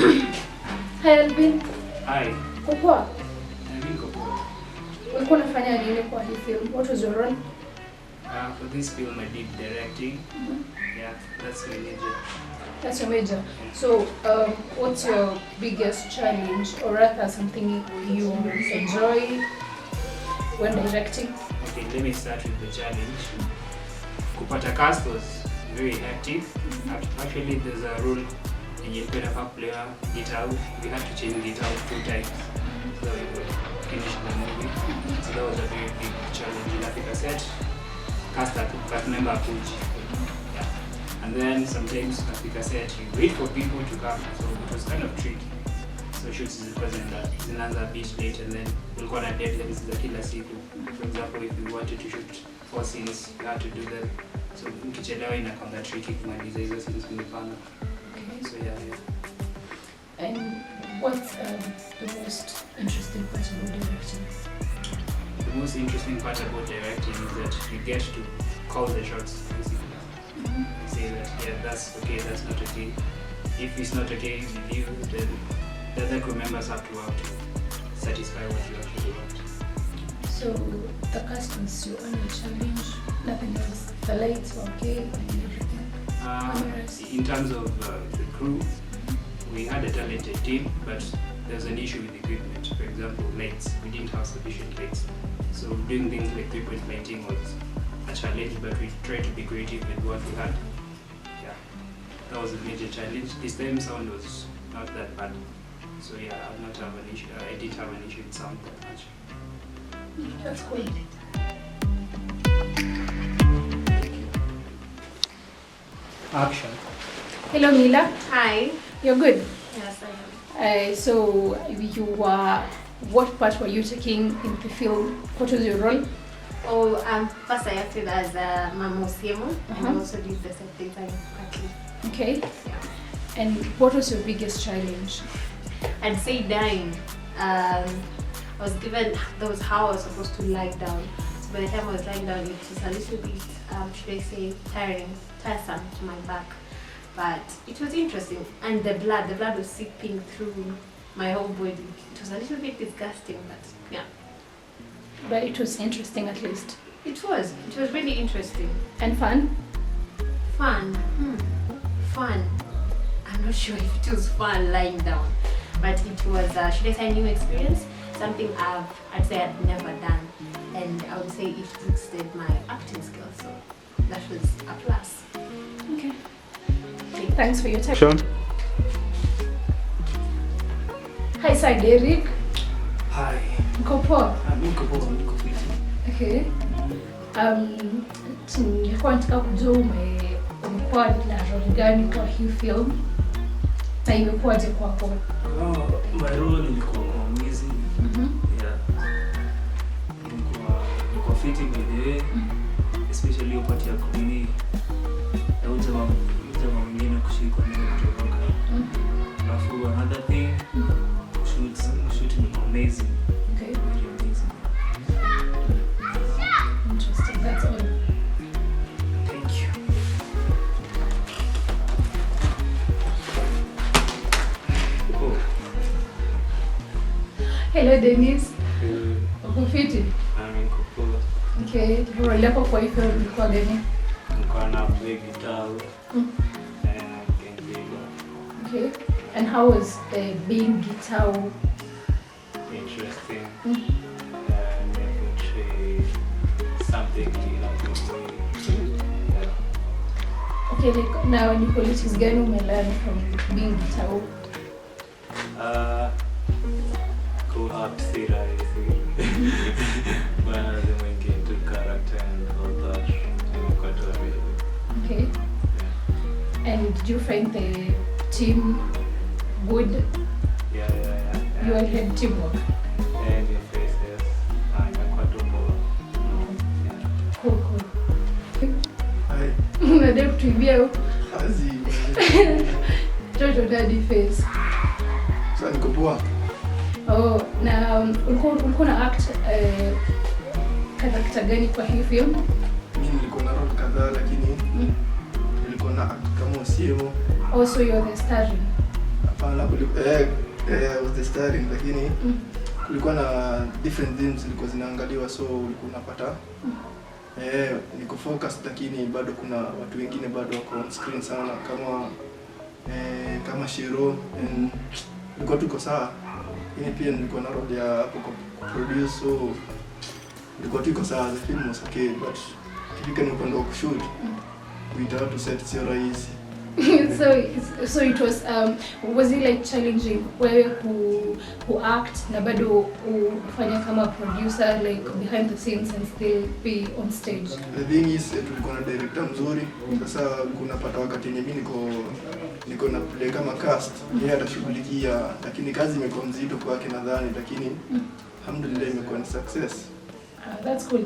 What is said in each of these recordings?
Hi Alvin. Hi. Poa. Alvin poa. Ulikuwa unafanya nini kwa hii film? What was your role? For this film I did directing. Yeah, that's my major. That's your major. So, what's your biggest challenge, or rather something you enjoy when directing? Okay, let me start with the challenge. Kupata cast was very hectic. Actually, there's a rule in your player get out. We had to change it out 2 times. So we could finish the movie. So that was a very big challenge. Like I said, cast a member coach. Yeah. And then sometimes, like I said, you wait for people to come. So it was kind of tricky. So shoots zinaanza a bit late, and then ulikuwa na deadlines za kila siku. For example, if you wanted to shoot 4 scenes, you had to do them. So ukichelewa inakuwa tricky kumaliza hizo scenes mlipanga. Okay. So yeah. And what's the most interesting part about directing? The most interesting part about directing is that you get to call the shots, basically. You say that, yeah, that's okay, that's not okay. If it's not okay with you, then the other crew members have to work to satisfy what you actually want. So, the cast was your only challenge? Nothing else? The lights were okay and everything? In terms of the crew, we had a talented team, but there was an issue with equipment. For example, lights. We didn't have sufficient lights. So doing things like 3-point lighting was a challenge, but we tried to be creative with what we had. Yeah, that was a major challenge. This time sound was not that bad. So yeah, I did not have an issue. I didn't have an issue with sound that much. That's cool. Action. Hello Mila. Hi. You're good? Yes, I am. So, what part were you taking in the film? What was your role? Oh, first I acted as Mama Osiemo, and I Uh-huh. also did the set design partly. Okay. Yeah. And what was your biggest challenge? I'd say dying. I was given, that was how I was supposed to lie down. So by the time I was lying down, it was a little bit, should I say, tiresome to my back. But it was interesting. And the blood was seeping through my whole body. It was a little bit disgusting, but yeah. But it was interesting at least. It was really interesting. And fun? Fun. Fun. I'm not sure if it was fun lying down, but it was, should I say, a new experience? Something I'd say I'd never done, and I would say it boosted my acting skills. So that was a plus. Okay. Thanks for your time. Sean. Hi, Sir Derek. Hi. Mko poa? Niko fiti. Okay. Nilikuwa nataka kujua umekuwa na role gani kwa hii film na imekuwaje kwako? My role ilikuwa kwa mwizi. Yeah. Ilikuwa fitting with the way, especially upati ya kumini ya ujama mwingine kushikwa nile kutoroka. Alafu another thing, shooting amazing. Okay. Very amazing. Interesting. That's all. Thank you. Oh. Hello Denise. Uko fiti? Niko poa. Okay. Role yako kwa hii film ilikuwa gani? Nilikuwa na play guitar and piano. Okay. And how was being guitar? Interesting. Portray something yeah. Okay, like now ni qualities gani umelearn from being guitar? Go up theater, I think. When I went into character and all that, I'm quite amazing. Okay. Yeah. And did you find the team good? Yeah. You all had teamwork? And your face, yes. I'm quite over. Yeah. Cool. Hi. Unadai kutuibia huko? Kazi. Jojo daddy face. Sasa niko poa. Oh, na ulikuwa na act character gani kwa hii film? Mimi nilikuwa na role kadhaa lakini nilikuwa na act kama Osiemo. Also you're the starring. Hapana, I was the starring, lakini kulikuwa na different themes zilikuwa zinaangaliwa, so ulikuwa unapata niko focus, lakini bado kuna watu wengine bado wako on screen sana kama Shiro, nilikuwa tuko sawa. Mimi pia nilikuwa na role ya hapo produce, so nilikuwa tuko sawa. The film was okay, but kifika ni upande wa kushoot, we had to set sio rahisi. So it was it like challenging wewe who act na bado ufanya kama producer, like behind the scenes and still be on stage? The thing is, tulikuwa na director mzuri. Sasa kunapata wakati mimi niko na play kama cast, yeye atashughulikia, lakini kazi imekuwa mzito kwake nadhani, lakini alhamdulillah imekuwa ni success. That's cool.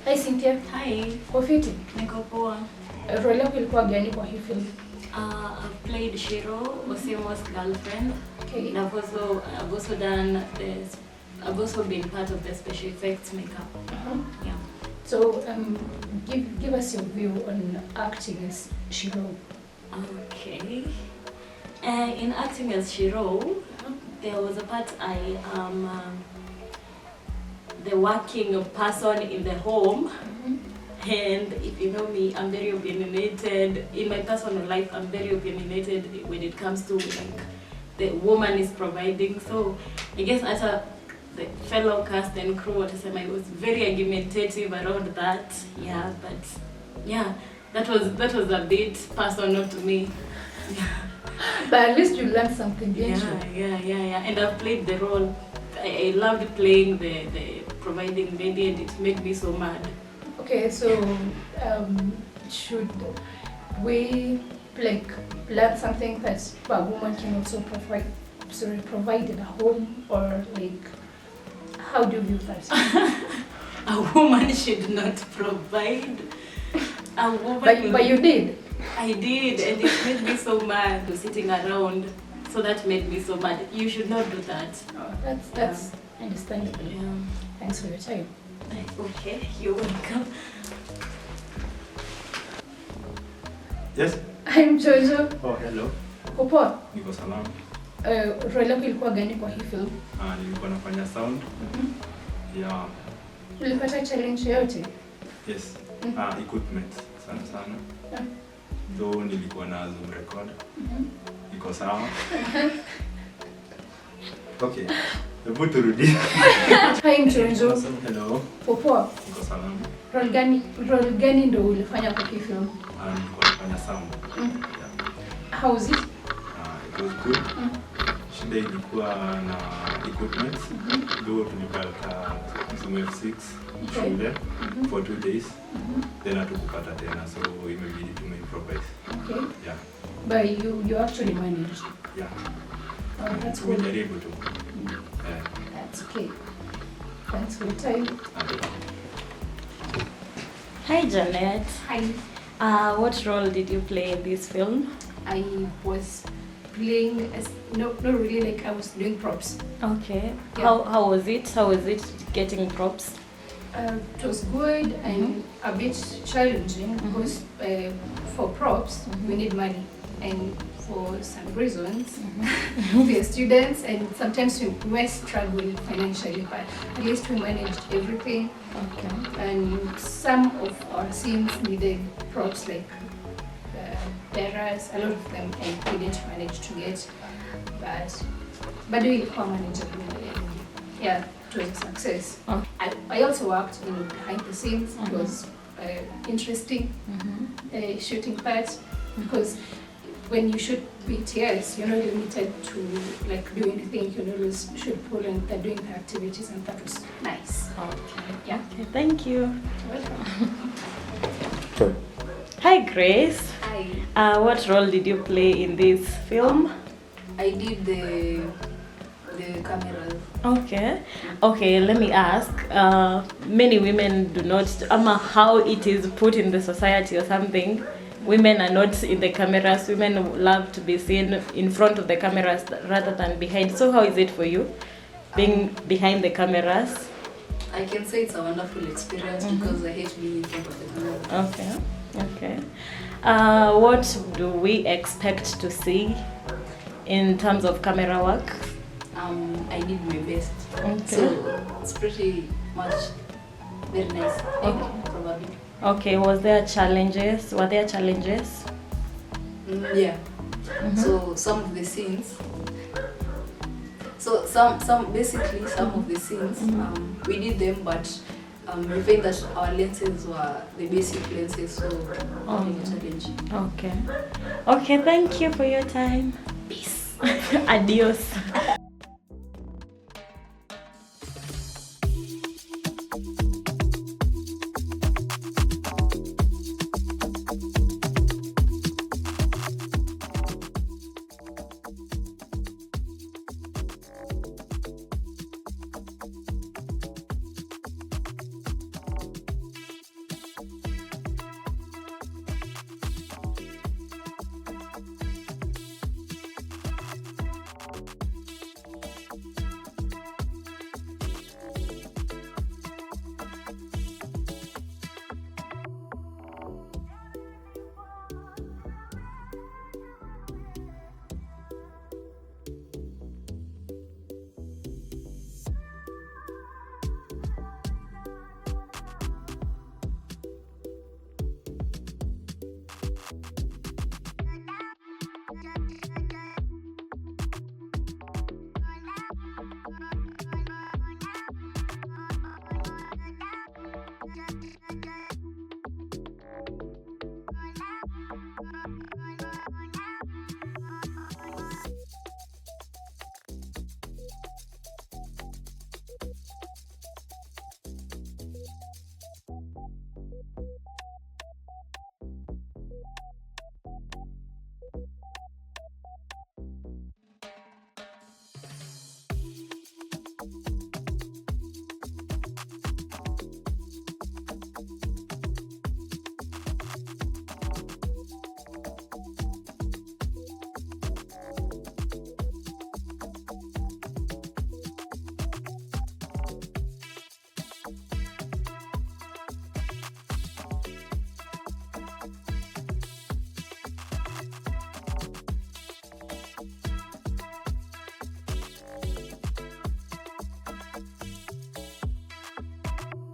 Hi Cynthia. Hi. Kwa fiti? Niko poa. Role yako ilikuwa gani kwa hii film? I've played Shiro, Osimo's girlfriend. Okay. And I've also been part of the special effects makeup. Yeah. So give us your view on acting as Shiro. Okay. In acting as Shiro, there was a part I am the working person in the home. And if you know me, I'm very opinionated. In my personal life, I'm very opinionated when it comes to like the woman is providing. So I guess as the fellow cast and crew, I was very argumentative around that. Yeah, but yeah, that was a bit personal to me. But at least you learned something, didn't you? Yeah. And I've played the role. I loved playing the providing lady, and it made me so mad. Okay, so should we like learn something that a woman can also provide in a home, or like how do you view that? A woman should not provide. A woman. But you did. I did, and it made me so mad sitting around. So that made me so mad. You should not do that. Oh, that's understandable. Yeah. Thanks for your time. Okay, you're welcome. Yes. I'm Jojo. Oh, hello. Poa. Niko salama. Role yako ilikuwa gani kwa hii film? Nilikuwa nafanya sound. Yeah. Ulipata challenge yote? Yes. Equipment sana. Though nilikuwa na Zoom record. Iko sawa. Okay. Hebu turudi. Hi Jojo. Hello. Poa. Niko salama. Role gani ndo ulifanya kwa hii film? Nilikuwa nafanya sound. Yeah. How was it? It was good. Shida ilikuwa na equipment. Though tulipata Zoom F6 shule for 2 days. Then hatukupata tena, so imebidi tume-improvise. Okay. Yeah. But you actually managed. Yeah. Oh, that's good. Tumejaribu tu. That's okay. Thanks for your time. Hi Janet. Hi. What role did you play in this film? I was playing as not really, like I was doing props. Okay. Yeah. How was it? How was it getting props? It was good and a bit challenging because for props we need money, and for some reasons we are students and sometimes we might struggle financially, but at least we managed everything. Okay. And some of our scenes needed props like bearers, a lot of them, and we didn't manage to get, but we ilikuwa manageable, and yeah, it was a success. Oh. I also worked in behind the scenes. It was interesting shooting part, because when you shoot BTS, you're not limited to like do anything. You can always shoot pull and they're doing the activities, and that was nice. Okay. Yeah. Okay, thank you. Welcome. Hi Grace. Hi. What role did you play in this film? I did the cameras. Okay, let me ask. Many women do not, how it is put in the society or something, women are not in the cameras. Women love to be seen in front of the cameras rather than behind. So how is it for you, being behind the cameras? I can say it's a wonderful experience because I hate being in front of the camera. Okay. Okay. What do we expect to see in terms of camera work? I did my best. Okay. So it's pretty much very nice. Okay. Probably. Okay, was there challenges? Were there challenges? Yeah. So some of the scenes. So some of the scenes we did them, but we found that our lenses were the basic lenses, so having a challenge. Okay. Okay, thank you for your time. Peace. Adios.